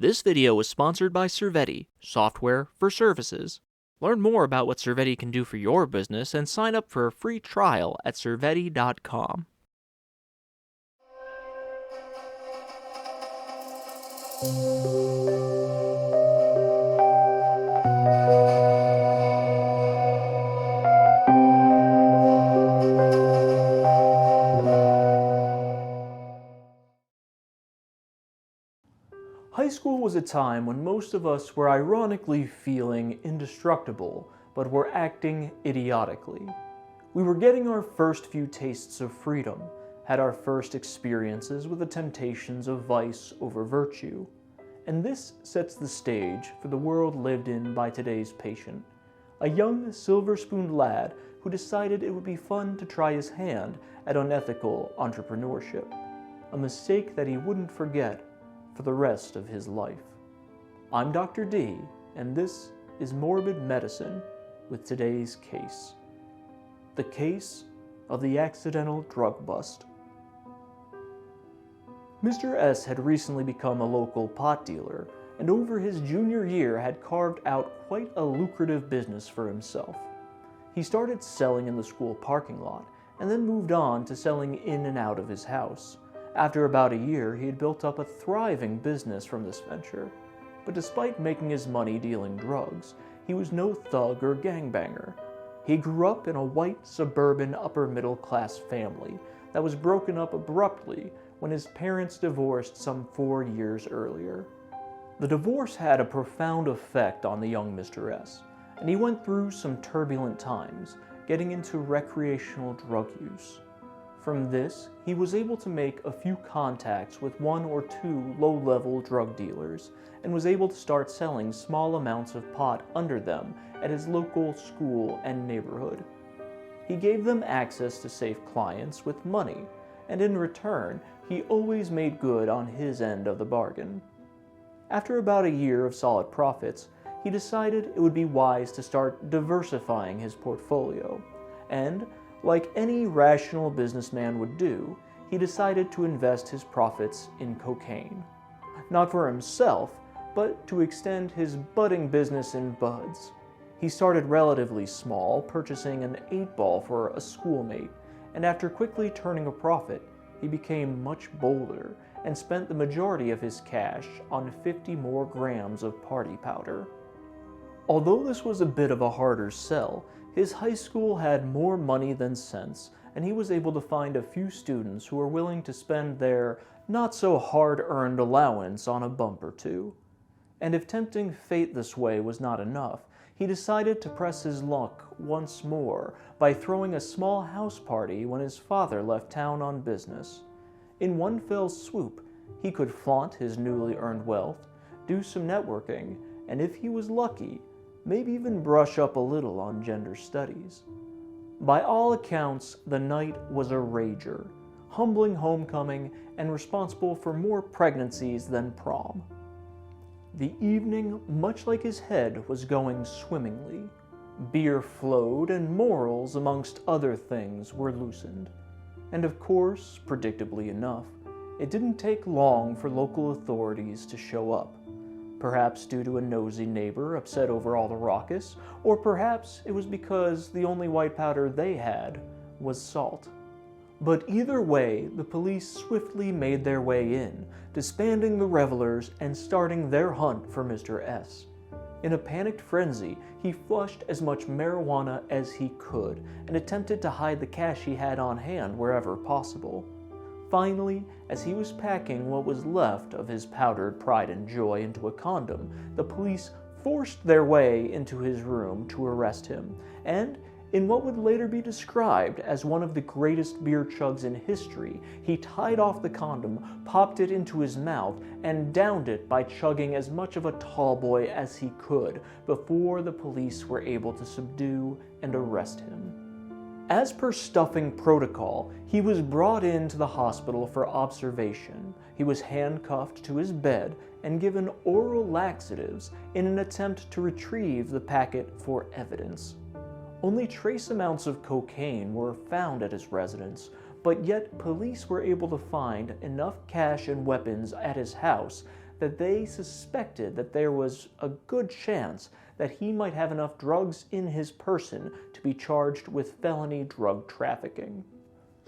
This video was sponsored by Servetti, software for services. Learn more about what Servetti can do for your business and sign up for a free trial at servetti.com. High school was a time when most of us were ironically feeling indestructible, but were acting idiotically. We were getting our first few tastes of freedom, had our first experiences with the temptations of vice over virtue. And this sets the stage for the world lived in by today's patient, a young silver-spooned lad who decided it would be fun to try his hand at unethical entrepreneurship, a mistake that he wouldn't forget for the rest of his life. I'm Dr. D, and this is Morbid Medicine with today's case. The case of the accidental drug bust. Mr. S had recently become a local pot dealer, and over his junior year had carved out quite a lucrative business for himself. He started selling in the school parking lot, and then moved on to selling in and out of his house. After about a year, he had built up a thriving business from this venture. But despite making his money dealing drugs, he was no thug or gangbanger. He grew up in a white, suburban, upper-middle-class family that was broken up abruptly when his parents divorced some 4 years earlier. The divorce had a profound effect on the young Mr. S, and he went through some turbulent times, getting into recreational drug use. From this, he was able to make a few contacts with 1 or 2 low-level drug dealers, and was able to start selling small amounts of pot under them at his local school and neighborhood. He gave them access to safe clients with money, and in return, he always made good on his end of the bargain. After about a year of solid profits, he decided it would be wise to start diversifying his portfolio, and like any rational businessman would do, he decided to invest his profits in cocaine. Not for himself, but to extend his budding business in buds. He started relatively small, purchasing an 8-ball for a schoolmate, and after quickly turning a profit, he became much bolder and spent the majority of his cash on 50 more grams of party powder. Although this was a bit of a harder sell, his high school had more money than sense, and he was able to find a few students who were willing to spend their not-so-hard-earned allowance on a bump or two. And if tempting fate this way was not enough, he decided to press his luck once more by throwing a small house party when his father left town on business. In one fell swoop, he could flaunt his newly earned wealth, do some networking, and if he was lucky, maybe even brush up a little on gender studies. By all accounts, the night was a rager, humbling homecoming and responsible for more pregnancies than prom. The evening, much like his head, was going swimmingly. Beer flowed and morals, amongst other things, were loosened. And of course, predictably enough, it didn't take long for local authorities to show up. Perhaps due to a nosy neighbor upset over all the ruckus, or perhaps it was because the only white powder they had was salt. But either way, the police swiftly made their way in, disbanding the revelers and starting their hunt for Mr. S. In a panicked frenzy, he flushed as much marijuana as he could and attempted to hide the cash he had on hand wherever possible. Finally, as he was packing what was left of his powdered pride and joy into a condom, the police forced their way into his room to arrest him, and, in what would later be described as one of the greatest beer chugs in history, he tied off the condom, popped it into his mouth, and downed it by chugging as much of a tall boy as he could before the police were able to subdue and arrest him. As per stuffing protocol, he was brought into the hospital for observation. He was handcuffed to his bed and given oral laxatives in an attempt to retrieve the packet for evidence. Only trace amounts of cocaine were found at his residence, but yet police were able to find enough cash and weapons at his house that they suspected that there was a good chance that he might have enough drugs in his person to be charged with felony drug trafficking.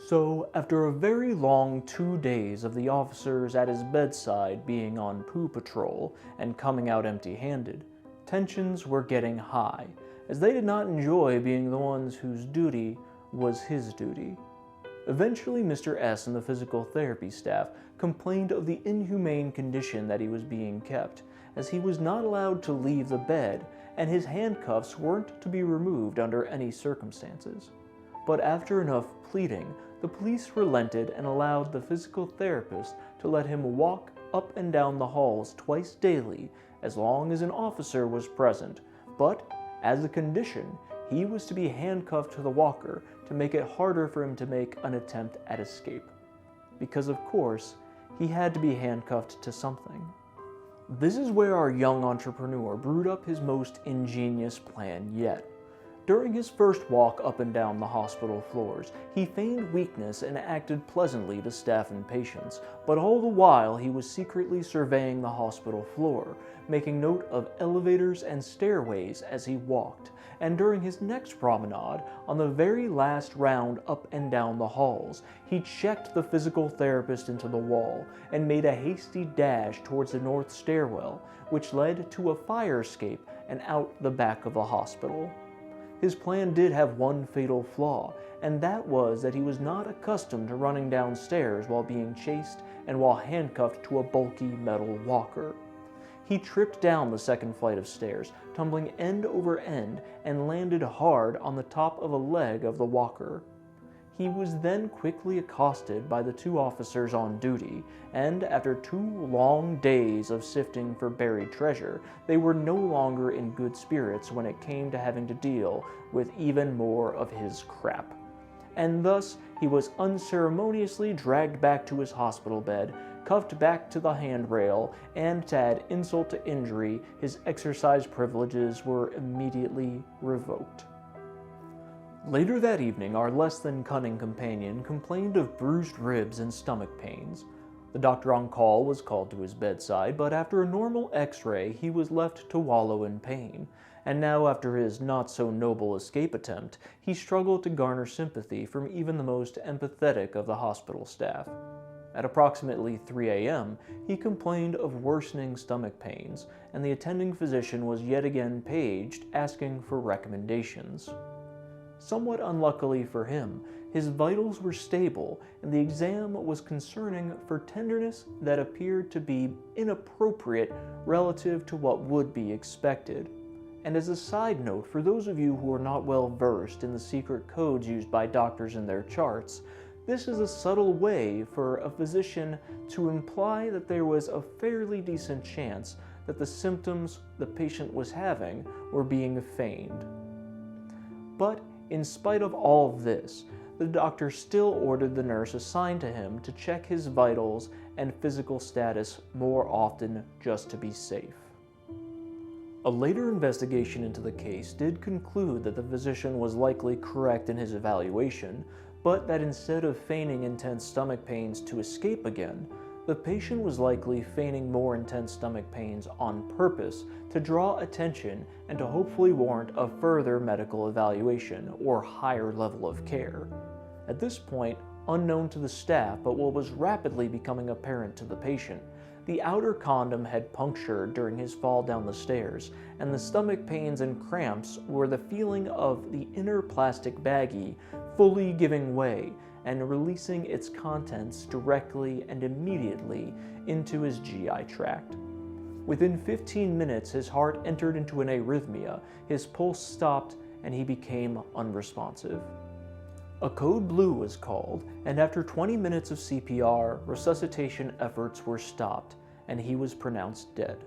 So, after a very long 2 days of the officers at his bedside being on poo patrol and coming out empty-handed, tensions were getting high, as they did not enjoy being the ones whose duty was his duty. Eventually, Mr. S and the physical therapy staff complained of the inhumane condition that he was being kept, as he was not allowed to leave the bed and his handcuffs weren't to be removed under any circumstances. But after enough pleading, the police relented and allowed the physical therapist to let him walk up and down the halls twice daily as long as an officer was present, but as a condition, he was to be handcuffed to the walker to make it harder for him to make an attempt at escape. Because of course, he had to be handcuffed to something. This is where our young entrepreneur brewed up his most ingenious plan yet. During his first walk up and down the hospital floors, he feigned weakness and acted pleasantly to staff and patients, but all the while he was secretly surveying the hospital floor, making note of elevators and stairways as he walked, and during his next promenade, on the very last round up and down the halls, he checked the physical therapist into the wall and made a hasty dash towards the north stairwell, which led to a fire escape and out the back of the hospital. His plan did have one fatal flaw, and that was that he was not accustomed to running downstairs while being chased and while handcuffed to a bulky metal walker. He tripped down the second flight of stairs, tumbling end over end, and landed hard on the top of a leg of the walker. He was then quickly accosted by the 2 officers on duty, and after 2 long days of sifting for buried treasure, they were no longer in good spirits when it came to having to deal with even more of his crap. And thus, he was unceremoniously dragged back to his hospital bed, cuffed back to the handrail, and to add insult to injury, his exercise privileges were immediately revoked. Later that evening, our less than cunning companion complained of bruised ribs and stomach pains. The doctor on call was called to his bedside, but after a normal x-ray, he was left to wallow in pain. And now, after his not-so-noble escape attempt, he struggled to garner sympathy from even the most empathetic of the hospital staff. At approximately 3 a.m., he complained of worsening stomach pains, and the attending physician was yet again paged, asking for recommendations. Somewhat unluckily for him, his vitals were stable, and the exam was concerning for tenderness that appeared to be inappropriate relative to what would be expected. And as a side note, for those of you who are not well versed in the secret codes used by doctors in their charts, this is a subtle way for a physician to imply that there was a fairly decent chance that the symptoms the patient was having were being feigned. But in spite of all of this, the doctor still ordered the nurse assigned to him to check his vitals and physical status more often just to be safe. A later investigation into the case did conclude that the physician was likely correct in his evaluation, but that instead of feigning intense stomach pains to escape again, the patient was likely feigning more intense stomach pains on purpose to draw attention and to hopefully warrant a further medical evaluation or higher level of care. At this point, unknown to the staff but what was rapidly becoming apparent to the patient, the outer condom had punctured during his fall down the stairs, and the stomach pains and cramps were the feeling of the inner plastic baggie fully giving way and releasing its contents directly and immediately into his GI tract. Within 15 minutes, his heart entered into an arrhythmia, his pulse stopped, and he became unresponsive. A code blue was called, and after 20 minutes of CPR, resuscitation efforts were stopped, and he was pronounced dead.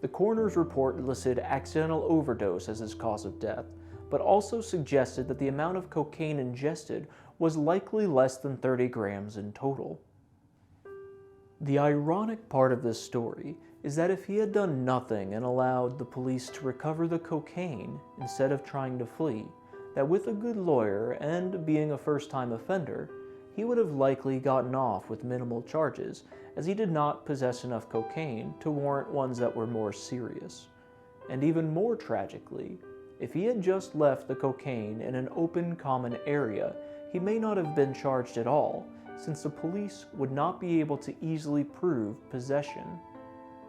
The coroner's report listed accidental overdose as his cause of death, but also suggested that the amount of cocaine ingested was likely less than 30 grams in total. The ironic part of this story is that if he had done nothing and allowed the police to recover the cocaine instead of trying to flee, that with a good lawyer and being a first-time offender, he would have likely gotten off with minimal charges, as he did not possess enough cocaine to warrant ones that were more serious. And even more tragically, if he had just left the cocaine in an open common area, he may not have been charged at all, since the police would not be able to easily prove possession.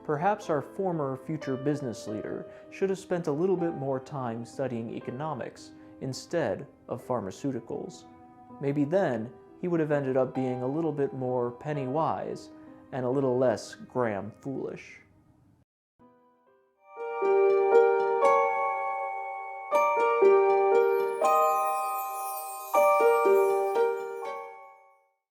Perhaps our former future business leader should have spent a little bit more time studying economics instead of pharmaceuticals. Maybe then he would have ended up being a little bit more penny wise and a little less gram foolish.